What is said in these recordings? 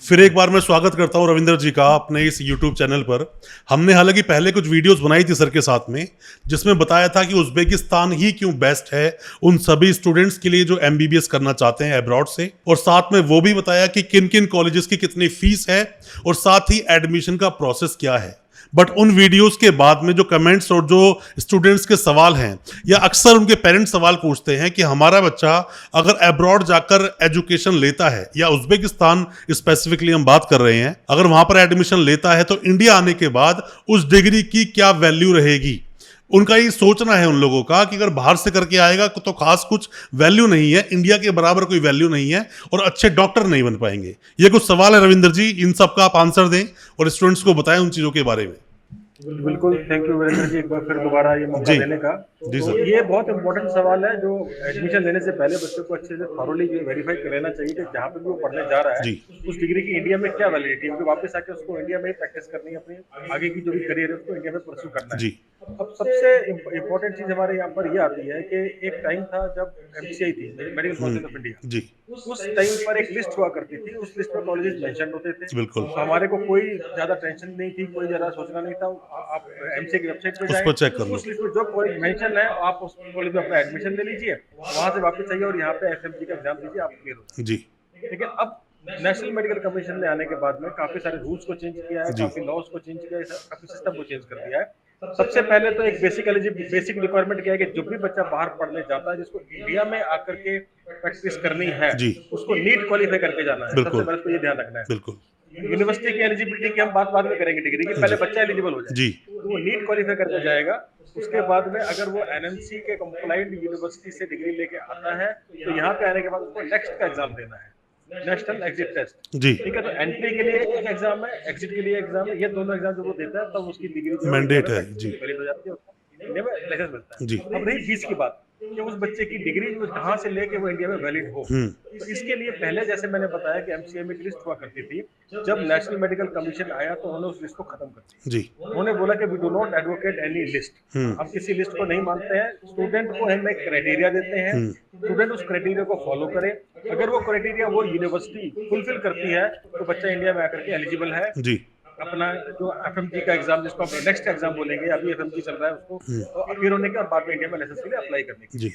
फिर एक बार मैं स्वागत करता हूं रविंदर जी का अपने इस YouTube चैनल पर। हमने हालांकि पहले कुछ वीडियोस बनाई थी सर के साथ में, जिसमें बताया था कि उज़्बेकिस्तान ही क्यों बेस्ट है उन सभी स्टूडेंट्स के लिए जो MBBS करना चाहते हैं अब्रॉड से, और साथ में वो भी बताया कि किन किन कॉलेजेस की कितनी फीस है और साथ ही एडमिशन का प्रोसेस क्या है। बट उन वीडियोस के बाद में जो कमेंट्स और जो स्टूडेंट्स के सवाल हैं, या अक्सर उनके पेरेंट्स सवाल पूछते हैं कि हमारा बच्चा अगर अब्रॉड जाकर एजुकेशन लेता है, या उज़्बेकिस्तान स्पेसिफिकली हम बात कर रहे हैं, अगर वहां पर एडमिशन लेता है तो इंडिया आने के बाद उस डिग्री की क्या वैल्यू रहेगी। उनका ये सोचना है उन लोगों का कि अगर बाहर से करके आएगा तो खास कुछ वैल्यू नहीं है, इंडिया के बराबर कोई वैल्यू नहीं है और अच्छे डॉक्टर नहीं बन पाएंगे। ये कुछ सवाल है रविंदर जी, इन सब का आप आंसर दें और स्टूडेंट्स को बताएं उन चीज़ों के बारे में। बिल्कुल, थैंक यू वीरेंद्र जी, एक बार फिर दोबारा ये मौका जी देने का। जी तो सर। ये बहुत इंपॉर्टेंट सवाल है जो एडमिशन लेने से पहले बच्चों को अच्छे से थॉरोली वेरीफाई कर लेना चाहिए कि जहाँ पे भी वो पढ़ने जा रहा है जी उस डिग्री की इंडिया में क्या वैलिडिटी है, क्योंकि वापस आके उसको इंडिया में ही प्रैक्टिस करनी है, अपनी आगे की जो भी करियर है उसको इंडिया में परस्यू करना है। जी अब सबसे इम्पोर्टेंट चीज हमारे यहाँ पर ये आती है कि एक टाइम था जब MCI थी, मेडिकल काउंसिल ऑफ इंडिया। जी उस टाइम पर एक लिस्ट हुआ करती थी, उस लिस्ट में कॉलेजेस मेंशन होते थे, बिल्कुल। तो हमारे को कोई ज्यादा टेंशन नहीं थी, कोई ज्यादा सोचना नहीं था। आप MCA की वेबसाइट पे उस जाएं, पर चेक कर लो। उस लिस्ट में जो कॉलेज मेंशन है आप उस कॉलेज में अपना एडमिशन ले लीजिए, वहां से वापस आइए और यहाँ पे FMG का एग्जाम दीजिए, आप क्लियर हो जाए। जी लेकिन अब नेशनल मेडिकल कमीशन ने आने के बाद में काफी सारे रूल्स को चेंज किया है, जी काफी लॉज को चेंज किया है, काफी सिस्टम को चेंज कर दिया है। सबसे पहले तो एक बेसिक रिक्वायरमेंट क्या है कि जो भी बच्चा बाहर पढ़ने जाता है, जिसको इंडिया में आकर के प्रैक्टिस करनी है, जी उसको नीट क्वालिफाई करके जाना है। सबसे बिल्कुल पहले तो ये ध्यान रखना है। बिल्कुल। यूनिवर्सिटी की एलिजिबिलिटी की हम बात बाद में करेंगे, डिग्री की, पहले जी बच्चा एलिजिबल हो जाए जी तो वो नीट क्वालिफाई करके जाएगा। उसके बाद में अगर वो NMC के कंप्लाइंट यूनिवर्सिटी से डिग्री लेके आता है तो यहाँ पे आने के बाद उसको नेक्स्ट का एग्जाम देना है, नेशनल एग्जिट टेस्ट। जी ठीक है, तो एंट्री के लिए एक एग्जाम है, एग्जिट के लिए एग्जाम है, ये दोनों एग्जाम जब वो देता है तब उसकी डिग्री जो है इंडिया मैंडेट में है। प्रैक्टिस जी के लिए वैलिड हो जाती है, उसको इंडिया में लाइसेंस मिलता है। जी अब रही फीस की बात कि उस बच्चे की डिग्री जो कहाँ से लेके वो इंडिया में वैलिड हो, तो इसके लिए पहले जैसे मैंने बताया कि MCA में एक लिस्ट हुआ करती थी। जब नेशनल मेडिकल कमीशन आया तो उन्होंने उस लिस्ट को खत्म कर दिया। जी उन्होंने बोला कि we do not advocate any list, हम किसी लिस्ट को नहीं मानते हैं। स्टूडेंट को हम एक क्राइटेरिया देते हैं, स्टूडेंट उस क्राइटेरिया को फॉलो करे। अगर वो क्राइटेरिया वो यूनिवर्सिटी फुलफिल करती है तो बच्चा इंडिया में आकर के एलिजिबल है। जी अपना जो FMG का एग्जाम, जिसको हम नेक्स्ट एग्जाम बोलेंगे, अभी FMG चल रहा है, उसको तो अपीयर होने के और बाद में इंडिया में लाइसेंस के लिए अप्लाई करने की। जी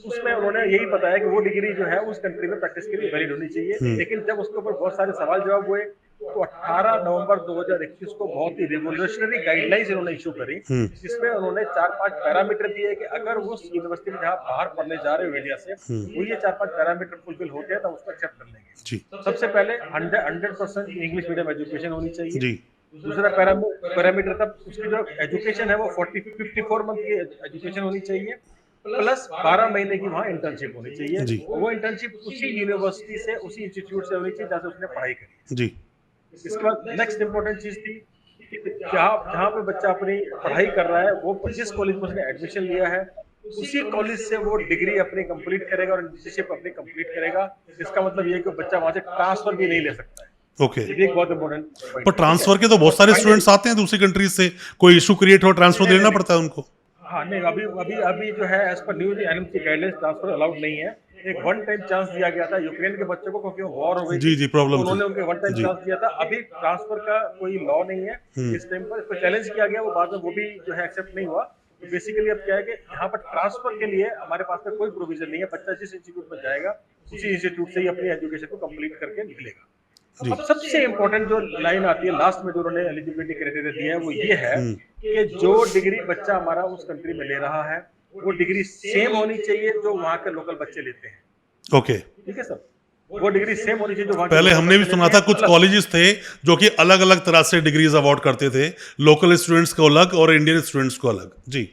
उसमें उन्होंने यही बताया कि वो डिग्री जो है उस कंट्री में प्रैक्टिस के लिए वैलिड होनी चाहिए। लेकिन जब उसके ऊपर बहुत सारे सवाल जवाब हुए तो 18 नवंबर 2021 को बहुत ही रिवोल्यूशनरी गाइडलाइंस इन्होंने इशू करी, जिसमें उन्होंने 4-5 पैरामीटर दिए कि अगर उस यूनिवर्सिटी में जहाँ बाहर पढ़ने जा रहे हो इंडिया से, वो ये 4-5 पैरामीटर फुलफिल होते हैं तो उसको एक्सेप्ट कर लेंगे। जी सबसे पहले 100% इंग्लिश मीडियम एजुकेशन होनी चाहिए। जी दूसरा पैरामीटर था उसकी जो एजुकेशन है वो 54 मंथ की एजुकेशन होनी चाहिए, प्लस 12 महीने की वहाँ इंटर्नशिप होनी चाहिए। जी वो इंटर्नशिप उसी यूनिवर्सिटी से, उसी इंस्टीट्यूट से होनी चाहिए जहाँ से उसने पढ़ाई करी। जी इसके बाद नेक्स्ट इंपॉर्टेंट चीज थी कि जहाँ जहाँ पे बच्चा अपनी पढ़ाई कर रहा है, वो जिस कॉलेज में उसने एडमिशन लिया है उसी कॉलेज से वो डिग्री अपनी कंप्लीट करेगा और इंटर्नशिप अपनी कंप्लीट करेगा। इसका मतलब ये है कि बच्चा वहां से ट्रांसफर भी नहीं ले सकता है। ओके। ये भी एक बहुत इंपॉर्टेंट पर ट्रांसफर के तो बहुत सारे स्टूडेंट्स आते हैं दूसरी कंट्रीज से, कोई इशू क्रिएट हो ट्रांसफर देना पड़ता है उनको। हाँ नहीं, अभी अभी अभी जो है as per new NMC guidelines transfer allowed नहीं है। एक वन टाइम चांस दिया गया था यूक्रेन के बच्चों को, क्योंकि वॉर हो गई जी थी, जी तो प्रॉब्लम थी। उन्होंने उनके वन टाइम जी चांस दिया था। अभी ट्रांसफर का कोई लॉ नहीं है इस टाइम पर, इसको चैलेंज किया गया, वो बाद में वो भी जो है एक्सेप्ट नहीं हुआ। तो बेसिकली अब क्या है कि यहाँ पर ट्रांसफर के लिए हमारे पास में कोई प्रोविजन नहीं है। बच्चा जिस इंस्टीट्यूट में जाएगा उसी इंस्टीट्यूट से ही अपनी एजुकेशन को कंप्लीट करके निकलेगा। अब सबसे इंपॉर्टेंट जो लाइन आती है लास्ट में जो उन्होंने एलिजिबिलिटी क्राइटेरिया दिया है वो ये है कि जो डिग्री बच्चा हमारा उस कंट्री में ले रहा है वो डिग्री सेम होनी चाहिए जो वहाँ के लोकल बच्चे लेते हैं। ओके। ठीक है सर, वो डिग्री सेम होनी चाहिए जो वहाँ के पहले लोकल हमने भी बच्चे सुना लेते था हैं। कुछ कॉलेजेस थे जो कि अलग अलग तरह से डिग्रीज अवार्ड करते थे, लोकल स्टूडेंट्स को अलग और इंडियन स्टूडेंट्स को अलग। जी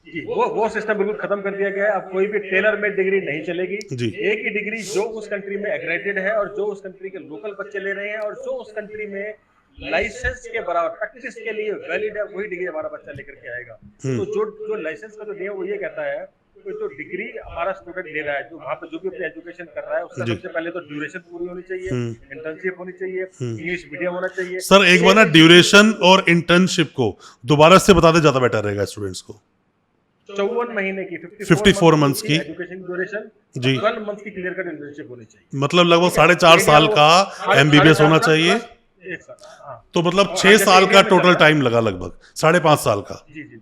जी, वो सिस्टम बिल्कुल खत्म कर दिया गया है। अब कोई भी टेलर मेड डिग्री नहीं चलेगी। जी एक ही डिग्री जो उस कंट्री में एक्रेडिटेड है और जो उस कंट्री के लोकल बच्चे ले रहे हैं और जो उस कंट्री में लाइसेंस के बराबर प्रैक्टिस के लिए वैलिड है, वही डिग्री हमारा बच्चा लेकर के आएगा। तो जो लाइसेंस का जो नियम वो ये कहता है कि जो डिग्री हमारा स्टूडेंट ले रहा है, जो वहाँ पे जो भी अपनी एजुकेशन कर रहा है, उसका जी सबसे पहले तो ड्यूरेशन पूरी होनी चाहिए, इंटर्नशिप होनी चाहिए, इंग्लिश मीडियम होना चाहिए। सर, एक बार ना ड्यूरेशन और इंटर्नशिप को दोबारा से बता दे, ज्यादा बेटर रहेगा स्टूडेंट्स को। 54 महीने की 54 months की एजुकेशन ड्यूरेशन जी 12 मंथ की क्लियर कट इंटर्नशिप होनी चाहिए। मतलब लगभग ठीक है, 4.5 इंडिया साल में का साढ़े एमबीबीएस साढ़े होना 4 साल चाहिए प्लस 1 साल। हाँ, तो मतलब और 6 जैसे साल इंडिया का में चल टोटल रहा है। टाइम लगा लगभग 5.5 साल का जी जी।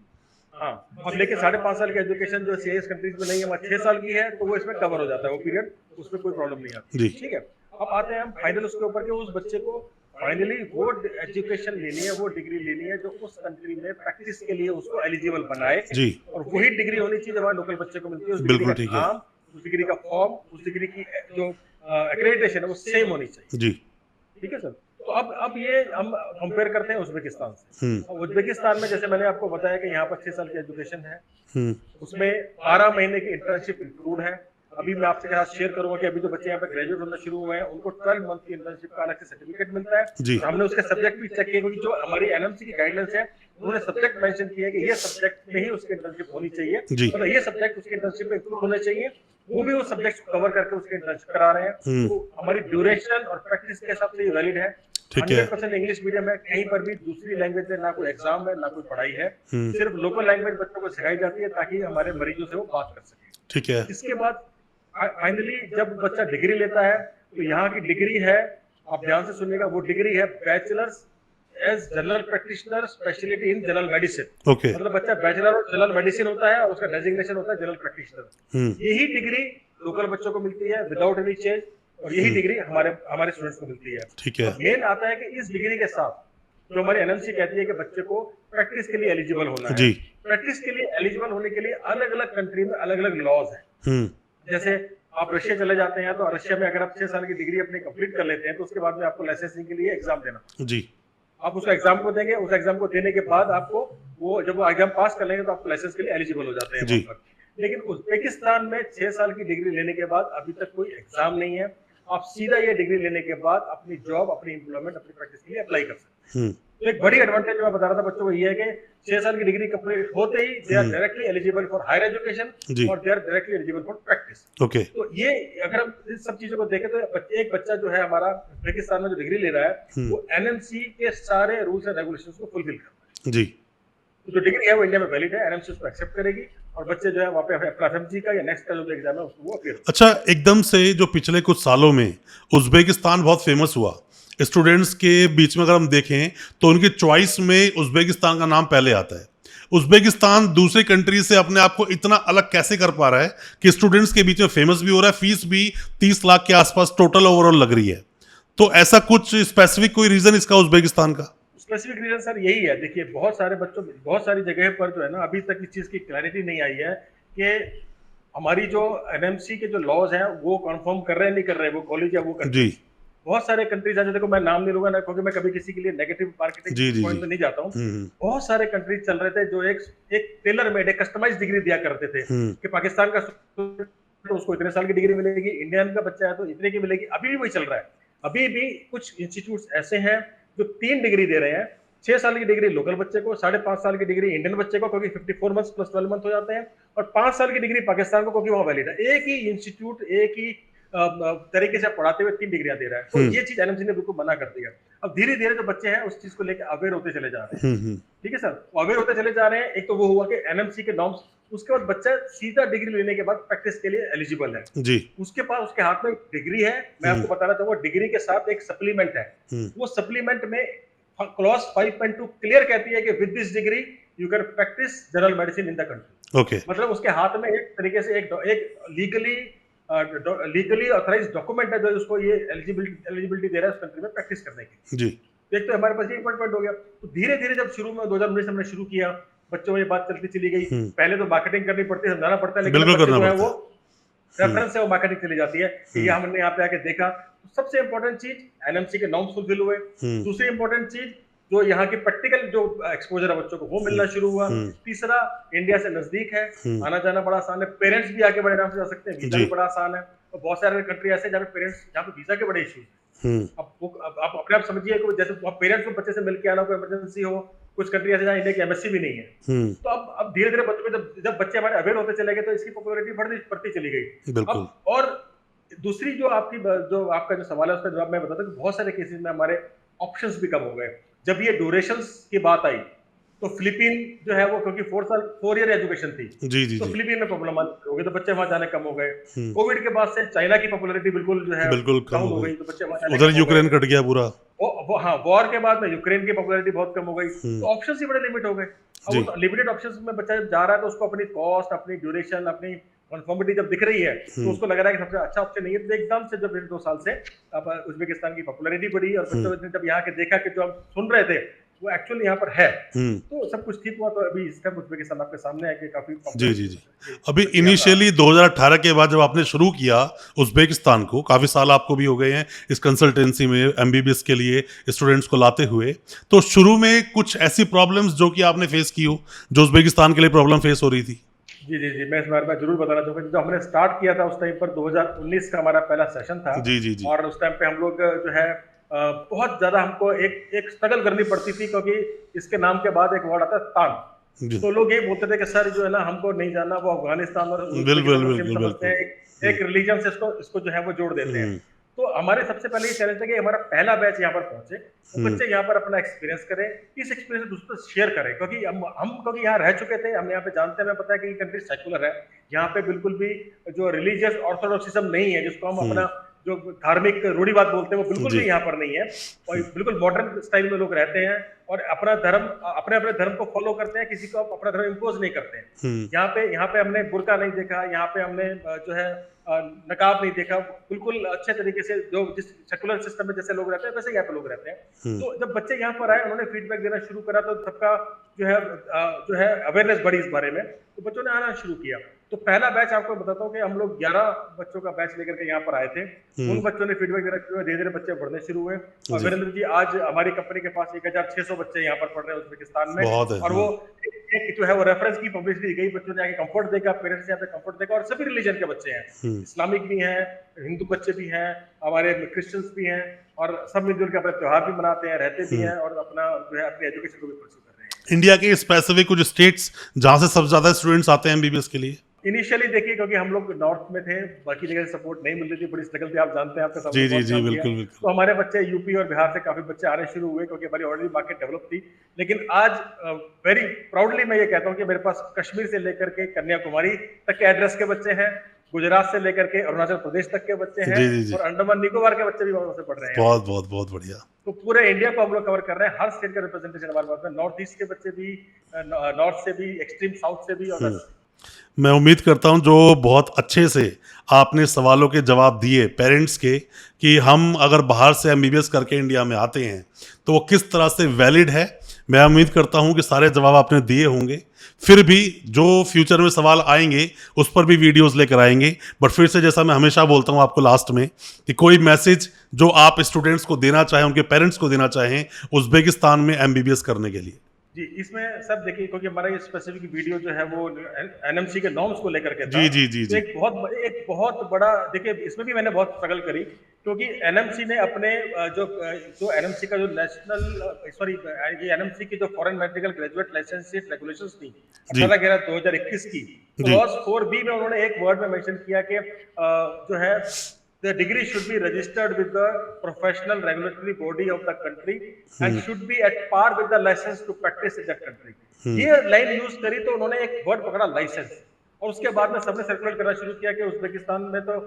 हाँ, अब लेकिन 5.5 साल की एजुकेशन जो सीएस कंट्रीज में नहीं है, वहाँ 6 साल की है, तो वो इसमें कवर हो जाता है वो पीरियड, उसमें कोई प्रॉब्लम नहीं आती। जी ठीक है, अब आते हैं हम फाइनल उसके ऊपर कि उस बच्चे को फाइनली वो एजुकेशन लेनी है, वो डिग्री लेनी है जो उस कंट्री में प्रैक्टिस के लिए उसको एलिजिबल बनाए, जी और वही डिग्री होनी चाहिए जब हमारे लोकल बच्चे को मिलती है। उस डिग्री बिल्कुल का ठीक है नाम, उस डिग्री का फॉर्म, उस डिग्री की जो एक्रेडिटेशन है वो सेम होनी चाहिए। जी ठीक है सर। तो अब ये हम कंपेयर करते हैं उज़्बेकिस्तान से। हम्म अब उज़्बेकिस्तान में जैसे मैंने आपको बताया कि यहाँ पर 6 साल की एजुकेशन है, हम्म उसमें 12 महीने की इंटर्नशिप इंक्लूड है। अभी मैं आपके साथ शेयर करूंगा कि अभी जो बच्चे यहाँ पे ग्रेजुएट होना शुरू हुए हैं उनको 12 मंथ की इंटर्नशिप का अलग से सर्टिफिकेट मिलता है, जी और हमने उसके सब्जेक्ट भी चेक किए क्योंकि जो हमारी एनएमसी की गाइडलाइंस है उन्होंने सब्जेक्ट मेंशन किया है कि ये सब्जेक्ट में ही उसकी इंटर्नशिप होनी चाहिए, जी मतलब ये सब्जेक्ट उसकी इंटर्नशिप में इंक्लूड होने चाहिए, वो भी उस सब्जेक्ट को कवर करके उसकी इंटर्नशिप करा रहे हैं। तो हमारी ड्यूरेशन और प्रैक्टिस के हिसाब से ये वैलिड है। ठीक है 100% इंग्लिश मीडियम है, कहीं पर भी दूसरी लैंग्वेज में ना कोई एग्जाम है ना कोई पढ़ाई है, हम्म सिर्फ लोकल लैंग्वेज बच्चों को सिखाई जाती है ताकि हमारे मरीजों से वो बात कर सके। ठीक है इसके बाद फाइनली जब बच्चा डिग्री लेता है तो यहाँ की डिग्री है, आप ध्यान से सुनिएगा, वो डिग्री है bachelors as general practitioner speciality in general medicine. Okay मतलब बच्चा बैचलर ऑफ जनरल मेडिसिन होता है और उसका डेजिग्नेशन होता है जनरल प्रैक्टिशनर। यही डिग्री लोकल बच्चों को मिलती है विदाउट एनी चेंज, और यही डिग्री हमारे हमारे स्टूडेंट्स को मिलती है। ठीक है अब मेन आता है कि इस डिग्री के साथ जो हमारी एनएमसी कहती है कि बच्चे को प्रैक्टिस के लिए एलिजिबल होना है। जी प्रैक्टिस के लिए एलिजिबल होने के लिए अलग अलग कंट्री में अलग अलग लॉज हैं। हम्म जैसे आप रशिया चले जाते हैं तो रशिया में अगर आप 6 साल की डिग्री अपनी कंप्लीट कर लेते हैं तो उसके बाद में आपको लाइसेंसिंग के लिए एग्जाम देना, जी आप उस एग्जाम को देंगे, उस एग्जाम को देने के बाद आपको वो जब वो एग्जाम पास कर लेंगे तो आपको लाइसेंस के लिए एलिजिबल हो जाते हैं जी वहां पर। लेकिन उज़्बेकिस्तान में 6 साल की डिग्री लेने के बाद अभी तक कोई एग्जाम नहीं है, आप सीधा ये डिग्री लेने के बाद अपनी जॉब, अपनी एम्प्लॉयमेंट, अपनी प्रैक्टिस के लिए अप्लाई कर सकते हैं। तो एक बड़ी एडवांटेज मैं बता रहा था बच्चों को ये है कि 6 साल की डिग्री कंप्लीट होते ही they are directly eligible for higher education जी और they are directly eligible for practice. Okay तो ये अगर हम इस सब चीजों को देखें तो एक बच्चा जो है हमारा उज़्बेकिस्तान में जो डिग्री ले रहा है वो एनएमसी के सारे रूल्स एंड रेगुलेशंस को फुलफिल करता है। जी तो जो डिग्री है वो इंडिया में वैलिड है, एनएमसी उसको एक्सेप्ट करेगी और बच्चे जो है वहाँ पे अपना एफएमजी का या नेक्स्ट का जो एग्जाम है उसको वो अपीयर। अच्छा एकदम से जो पिछले कुछ सालों में उज़्बेकिस्तान बहुत फेमस हुआ स्टूडेंट्स के बीच में, अगर हम देखें तो उनकी चॉइस में उज़्बेकिस्तान का नाम पहले आता है। उज़्बेकिस्तान दूसरी कंट्री से अपने आप को इतना अलग कैसे कर पा रहा है कि स्टूडेंट्स के बीच में फेमस भी हो रहा है, फीस भी 30 लाख के आसपास टोटल ओवरऑल लग रही है, तो ऐसा कुछ स्पेसिफिक कोई रीजन इसका उज़्बेकिस्तान का? स्पेसिफिक रीजन सर यही है, देखिए बहुत सारे बच्चों, बहुत सारी जगह पर जो है ना अभी तक इस चीज की क्लैरिटी नहीं आई है कि हमारी जो एनएमसी के जो लॉज हैं वो कंफर्म कर रहे हैं नहीं कर रहे, वो कॉलेज या वो country। जी बहुत सारे कंट्रीज हैं, देखो मैं नाम नहीं लूंगा ना क्योंकि मैं कभी किसी के लिए नेगेटिव जी मार्केटिंग जी पॉइंट जी में नहीं जाता हूँ। हम्म बहुत सारे कंट्रीज चल रहे थे जो एक टेलर मेड, एक कस्टमाइज डिग्री दिया करते थे कि पाकिस्तान का तो उसको इतने साल की डिग्री मिलेगी, इंडियन का बच्चा है तो इतने की मिलेगी। अभी भी वही चल रहा है। अभी भी कुछ इंस्टीट्यूट्स ऐसे हैं जो 3 डिग्री दे रहे हैं, 6 साल की डिग्री लोकल बच्चे को, 5.5 साल की डिग्री इंडियन बच्चे को क्योंकि 54 मंथ्स प्लस 12 मंथ हो जाते हैं, और 5 साल की डिग्री पाकिस्तान को क्योंकि वहां वैलिड है। एक ही इंस्टीट्यूट एक ही तरीके से पढ़ाते हुए 3 डिग्रियां दे रहा है, तो ये चीज एनएमसी ने बिल्कुल मना कर दिया। अब धीरे धीरे जो बच्चे हैं उस चीज को लेकर अवेयर होते चले जा रहे हैं। ठीक है सर, अवेयर होते चले जा रहे हैं। एक तो वो हुआ कि एनएमसी के नॉर्म्स, उसके बाद बच्चा सीधा डिग्री लेने के बाद प्रैक्टिस के लिए एलिजिबल है। जी उसके पास उसके हाथ में डिग्री है, मैं आपको बताना चाहूंगा डिग्री के साथ एक सप्लीमेंट है। वो सप्लीमेंट में क्लॉज 5.2 क्लियर कहती है कि with this degree you can practice general medicine in the country. Okay मतलब उसके हाथ में एक तरीके से एक लीगली ऑथराइज्ड डॉक्यूमेंट है जो उसको ये एलिजिबिलिटी दे रहा है उस कंट्री में प्रैक्टिस करने की। जी एक तो हमारे पास ये पॉइंट हो गया। तो धीरे धीरे जब शुरू में 2019 में हमने शुरू किया, बच्चों में ये बात चलती चली गई। पहले तो मार्केटिंग करनी पड़ती है, समझाना पड़ता है, लेकिन बिल्कुल बच्चे करना जो है पड़ता वो रेफरेंस से वो मार्केटिंग चली जाती है कि ये हमने यहाँ पे आके देखा। तो सबसे इंपॉर्टेंट चीज एनएमसी के नॉर्म्स फुलफिल हुए। दूसरी इंपॉर्टेंट चीज जो यहाँ की प्रैक्टिकल जो एक्सपोजर है बच्चों को वो मिलना शुरू हुआ। तीसरा, इंडिया से नजदीक है, आना जाना बड़ा आसान है, पेरेंट्स भी आगे बड़े आराम से जा सकते हैं, वीजा भी बड़ा आसान है। और बहुत सारे कंट्री ऐसे जहाँ पे पेरेंट्स, जहाँ पे वीजा के बड़े इश्यूज हैं। अब आप अपने आप समझिए कि जैसे पपेरेंट्स को बच्चे से मिल के आना, कोई इमरजेंसी हो, कुछ कंट्री ऐसे जहाँ इंडिया की एम्बेसी भी नहीं है। तो अब धीरे धीरे बच्चों में जब बच्चे हमारे अवेयर होते चले गए तो इसकी पॉपुलैरिटी बढ़ती चली गई। अब और दूसरी जो आपका जो सवाल है उसका जवाब मैं बताता हूँ कि बहुत सारे केसेस में हमारे ऑप्शंस भी कम हो गए। जब ये ड्यूरेशंस की बात आई तो फिलीपीन जो है वो क्योंकि 4 ईयर एजुकेशन थी, जी जी तो जी। फिलीपीन में प्रॉब्लम हो गई, तो बच्चे वहां जाने कम हो गए। हम्म, कोविड के बाद से चाइना की पॉपुलैरिटी बिल्कुल जो है बिल्कुल कम डाउन हो हो गई। गई, तो बच्चे वहां जाने उधर कम हो गए। यूक्रेन कट गया पूरा। वो हाँ, वॉर के बाद में यूक्रेन की पॉपुलैरिटी बहुत कम हो गई, हम्म, तो ऑप्शंस ही बड़े लिमिट हो गए। अब जी। उस लिमिटेड ऑप्शंस में बच्चा जब जा रहा है, तो उसको अपनी कॉस्ट, अपनी ड्यूरेशन, अपनी कन्फर्मिटी जब दिख रही है, तो हम्म, उसको लग रहा है कि सबसे अच्छा ऑप्शन नहीं है। तो एकदम से जब 1-2 साल से अब उज्बेकिस्तान की पॉपुलैरिटी बढ़ी और हम्म, बच्चों ने जब यहाँ के देखा कि जो हम सुन रहे थे वो एक्चुअली यहाँ पर है, हम्म, तो सब कुछ ठीक हुआ। तो अभी इस टाइम उज्बेकिस्तान आपके सामने है कि काफी जी पॉपुलर जी जी। ये अभी बच्चे यहाँ पर आ इनिशियली 2018 के बाद जब आपने शुरू किया उज़्बेकिस्तान को, काफ़ी साल आपको भी हो गए हैं इस कंसल्टेंसी में एमबीबीएस के लिए स्टूडेंट्स को लाते हुए, तो शुरू में कुछ ऐसी प्रॉब्लम्स जो कि आपने फेस की हो, जो उज़्बेकिस्तान के लिए प्रॉब्लम फेस हो रही थी? जी जी जी, मैं इस बारे में जरूर बताना चाहूंगा। जब हमने स्टार्ट किया था उस टाइम पर 2019 का हमारा पहला सेशन था, जी जी जी। और उस टाइम पे हम लोग जो है बहुत ज्यादा हमको एक एक स्ट्रगल करनी पड़ती थी, क्योंकि इसके नाम के बाद एक वर्ड आता है तान। जी। तो लोग ये बोलते थे कि सर जो है ना, हमको नहीं जानना, वो अफगानिस्तान और उज्बेकिस्तान बिल्कुल को सेम बिल्कुल समझते बिल्कुल। हैं, एक रिलीजन से इसको इसको जो है वो जोड़ देते हैं। तो हमारे सबसे पहले ये चैलेंज था कि हमारा पहला बैच यहाँ पर पहुंचे, वो हम्म, बच्चे यहाँ पर अपना एक्सपीरियंस करें, इस एक्सपीरियंस को दूसरों से शेयर करें, क्योंकि हम क्योंकि यहाँ रह चुके थे, हम यहाँ पे जानते हैं, हमें पता है कि ये कंट्री सेकुलर है। यहाँ पे बिल्कुल भी जो रिलीजियस ऑर्थोडॉक्सिज्म नहीं है, जिसको हम अपना जो धार्मिक रूढ़िवाद बोलते हैं, वो बिल्कुल जी। भी यहाँ पर नहीं है। और बिल्कुल मॉडर्न स्टाइल में लोग रहते हैं, और अपना धर्म, अपने अपने धर्म को फॉलो करते हैं, किसी को अपना धर्म इम्पोज नहीं करते हैं। यहाँ पे हमने बुर्का नहीं देखा, यहाँ पे हमने जो है नकाब नहीं देखा। बिल्कुल अच्छे तरीके से जो जिस सेकुलर सिस्टम में जैसे लोग रहते हैं, वैसे यहाँ पे लोग रहते हैं। तो जब बच्चे यहाँ पर आए, उन्होंने फीडबैक देना शुरू करा, तो सबका जो है अवेयरनेस बढ़ी इस बारे में, तो बच्चों ने आना शुरू किया। तो पहला बैच आपको बताता हूँ कि हम लोग 11 बच्चों का बैच लेकर के यहाँ पर आए थे। उन बच्चों ने फीडबैक देना शुरू, धीरे धीरे बच्चे बढ़ने शुरू हुए। और जी। वीरेंद्र जी, आज हमारी कंपनी के पास 1600 बच्चे यहाँ पर पढ़ रहे हैं उज्बेकिस्तान में। बहुत है। और वो एक जो है वो रेफरेंस की पब्लिसिटी दी गई, बच्चों ने आके कंफर्ट देखा, पेरेंट्स यहाँ पे कंफर्ट देखा, और सभी रिलीजन के बच्चे हैं, इस्लामिक भी हैं, हिंदू बच्चे भी हैं, हमारे क्रिश्चियंस भी हैं, और सब मिलजुल के अपने त्योहार भी मनाते हैं, रहते भी हैं, और अपना जो है अपनी एजुकेशन को भी परस्यू कर रहे हैं। इंडिया के स्पेसिफिक कुछ स्टेट्स जहाँ से सबसे ज्यादा स्टूडेंट्स आते हैं एमबीबीएस के लिए? इनिशियली देखिए, क्योंकि हम लोग नॉर्थ में थे, बाकी जगह से सपोर्ट नहीं मिल रही थी, बड़ी स्ट्रगल थी, आप जानते हैं, आपके सामने जी जी बहुत जी, काम किया। बिल्कुल बिल्कुल। तो हमारे बच्चे यूपी और बिहार से काफी बच्चे आने शुरू हुए, क्योंकि हमारी ऑलरेडी मार्केट डेवलप थी। लेकिन आज वेरी प्राउडली मैं ये कहता हूँ कि मेरे पास कश्मीर से लेकर के कन्याकुमारी तक के एड्रेस के बच्चे हैं, गुजरात से लेकर के अरुणाचल प्रदेश तक के बच्चे हैं, जी जी जी। और अंडमान निकोबार के बच्चे भी वहां से पढ़ रहे हैं। बहुत बहुत बहुत बढ़िया। तो पूरे इंडिया को हम लोग कवर कर रहे हैं, हर स्टेट का रिप्रेजेंटेशन हमारे पास है, नॉर्थ ईस्ट के बच्चे भी, नॉर्थ से भी, एक्सट्रीम साउथ से भी, और वेस्ट से। मैं उम्मीद करता हूं जो बहुत अच्छे से आपने सवालों के जवाब दिए पेरेंट्स के, कि हम अगर बाहर से एमबीबीएस करके इंडिया में आते हैं तो वो किस तरह से वैलिड है। मैं उम्मीद करता हूं कि सारे जवाब आपने दिए होंगे। फिर भी जो फ्यूचर में सवाल आएंगे उस पर भी वीडियोस लेकर आएंगे। बट फिर से जैसा मैं हमेशा बोलता हूं आपको लास्ट में, कि कोई मैसेज जो आप स्टूडेंट्स को देना चाहें, उनके पेरेंट्स को देना चाहें उज़्बेकिस्तान में एमबीबीएस करने के लिए। जी, इसमें सर देखिए, क्योंकि हमारा ये स्पेसिफिक वीडियो जो है वो एनएमसी के नॉर्म्स को लेकर के था। जी जी जी तो जी। एक बहुत बड़ा, देखिए इसमें भी मैंने बहुत स्ट्रगल करी, क्योंकि एनएमसी ने अपने जो एनएमसी का जो नेशनल सॉरी ये एनएमसी की जो foreign medical graduate licence regulations थी 18/11/2021 की, क्लॉज 4B में उन्होंने एक वर्ड में मेंशन किया कि जो है the degree should be registered with the professional regulatory body of the country and should be at par with the license to practice in that country। ये लाइन यूज करी, तो उन्होंने एक वर्ड पकड़ा लाइसेंस, और उसके बाद में सबने सर्कुलेट करना शुरू किया कि उज्बेकिस्तान में तो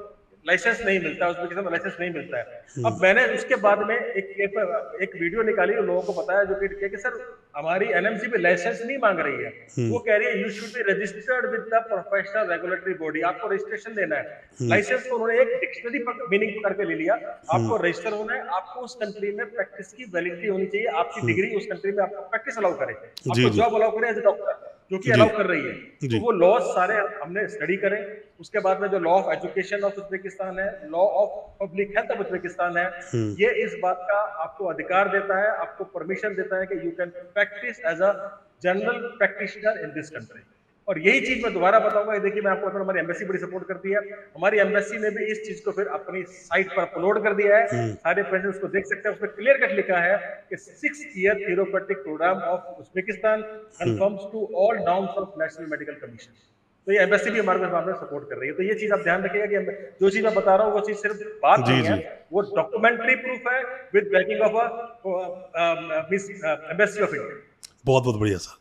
लाइसेंस नहीं मिलता, उज्बेकिस्तान में लाइसेंस नहीं मिलता है। अब मैंने उसके बाद में एक वीडियो निकाली और लोगों को बताया, जो किया कि सर हमारी एनएमसी पे लाइसेंस नहीं मांग रही है, वो कह रही है you should be registered with the professional regulatory body, आपको रजिस्ट्रेशन लेना है। लाइसेंस को उन्होंने एक डिक्शनरी मीनिंग करके ले लिया, आपको रजिस्टर होना है, आपको उस कंट्री में प्रैक्टिस की वैलिडिटी होनी चाहिए, आपकी डिग्री उस कंट्री में आपको प्रैक्टिस अलाउ करे, आपको जॉब अलाउ करे एज ए डॉक्टर, जो कि अलाउ कर रही है। तो वो लॉज सारे हमने स्टडी करें। उसके बाद में जो law of education of Uzbekistan है, law of public health of Uzbekistan है, ये इस बात का आपको अधिकार देता है, आपको परमिशन देता है कि you can practise as a general practitioner in this country. और यही चीज मैं दोबारा बताऊंगा, देखिए मैं आपको बताऊं, हमारी एम्बेसी बड़ी सपोर्ट करती है। हमारी एम्बेसी ने भी इस चीज को फिर अपनी साइट पर अपलोड कर दिया है, सारे पेशेंट्स उसको देख सकते हैं। उसमें क्लियर कट लिखा है कि 6 year therapeutic programme of Uzbekistan conforms to all norms of national medical commission. तो ये एम्बेसी भी हमारे में सपोर्ट कर रही है। तो ये चीज आप ध्यान रखिएगा कि जो चीज मैं बता रहा हूँ वो चीज सिर्फ बात नहीं है, वो डॉक्यूमेंट्री प्रूफ है with banking of embassy of India. बहुत बहुत बढ़िया सर,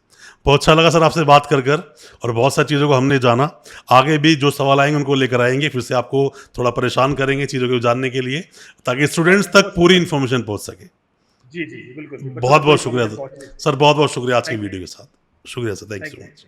बहुत अच्छा लगा सर आपसे बात कर कर, और बहुत सारी चीज़ों को हमने जाना। आगे भी जो सवाल आएंगे उनको लेकर आएंगे, फिर से आपको थोड़ा परेशान करेंगे चीज़ों को जानने के लिए, ताकि स्टूडेंट्स तक पूरी इन्फॉर्मेशन पहुंच सके। जी जी जी, बिल्कुल बच्चों बहुत तक बहुत कोई शुक्रिया information पहुंचनी चाहिए। सर, बहुत बहुत शुक्रिया आज की Thank you. वीडियो के साथ। शुक्रिया sir, thank you thank so you. Much.